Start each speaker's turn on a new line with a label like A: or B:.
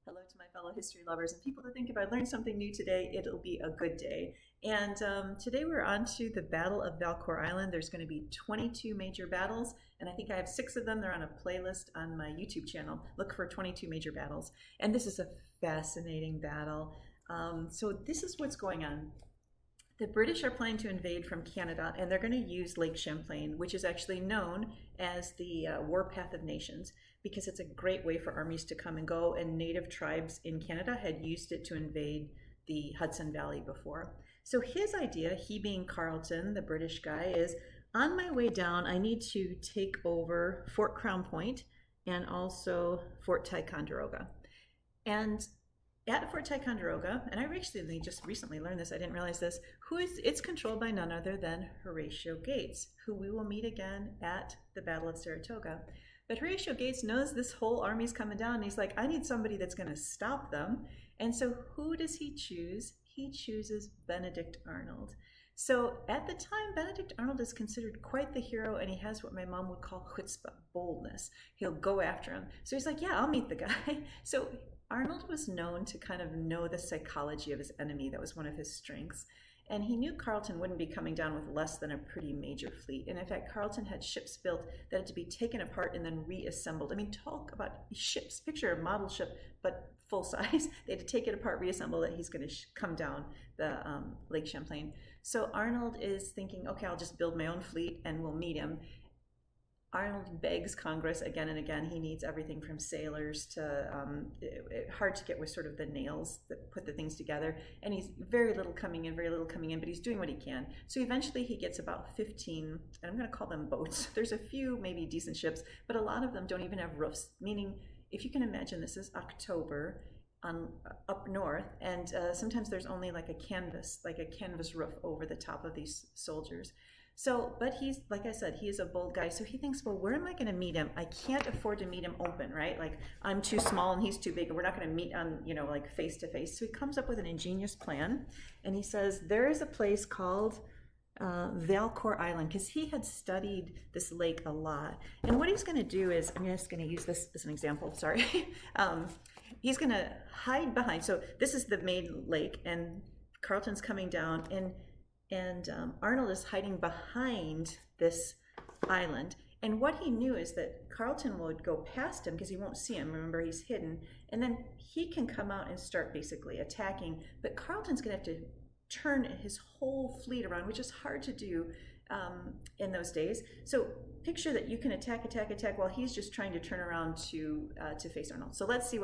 A: Hello to my fellow history lovers and people that think if I learned something new today, it'll be a good day. And today we're on to the Battle of Valcour Island. There's going to be 22 major battles, and I think I have 6 of them. They're on a playlist on my YouTube channel. Look for 22 major battles. And this is a fascinating battle. So this is what's going on. The British are planning to invade from Canada, and they're going to use Lake Champlain, which is actually known as the Warpath of Nations, because it's a great way for armies to come and go, and native tribes in Canada had used it to invade the Hudson Valley before. So his idea, he being Carleton, the British guy, is on my way down, I need to take over Fort Crown Point and also Fort Ticonderoga. And at Fort Ticonderoga, and I actually just recently learned this, I didn't realize this, it's controlled by none other than Horatio Gates, who we will meet again at the Battle of Saratoga. But Horatio Gates knows this whole army's coming down, and he's like, I need somebody that's going to stop them. And so who does he choose? He chooses Benedict Arnold. So at the time, Benedict Arnold is considered quite the hero, and he has what my mom would call chutzpah, boldness. He'll go after him. So he's like, yeah, I'll meet the guy. So Arnold was known to kind of know the psychology of his enemy. That was one of his strengths. And he knew Carleton wouldn't be coming down with less than a pretty major fleet. And in fact, Carleton had ships built that had to be taken apart and then reassembled. I mean, talk about ships. Picture a model ship, but full size. They had to take it apart, reassemble that he's going to come down the Lake Champlain. So Arnold is thinking, okay, I'll just build my own fleet and we'll meet him. Arnold begs Congress again and again. He needs everything from sailors to hard to get with sort of the nails that put the things together. And he's very little coming in, but he's doing what he can. So eventually he gets about 15, and I'm going to call them boats. There's a few maybe decent ships, but a lot of them don't even have roofs, meaning if you can imagine, this is October up north, and sometimes there's only like a canvas roof over the top of these soldiers. So, but he's, like I said, he is a bold guy. So he thinks, well, where am I going to meet him? I can't afford to meet him open, right? Like I'm too small and he's too big, and we're not going to meet on, like face to face. So he comes up with an ingenious plan, and he says there is a place called Valcour Island, because he had studied this lake a lot. And what he's going to do is, I'm just going to use this as an example. Sorry, he's going to hide behind. So this is the main lake, and Carleton's coming down, and Arnold is hiding behind this island. And what he knew is that Carleton would go past him because he won't see him. Remember, he's hidden. And then he can come out and start basically attacking. But Carleton's going to have to turn his whole fleet around, which is hard to do in those days. So picture that you can attack while he's just trying to turn around to face Arnold. So let's see what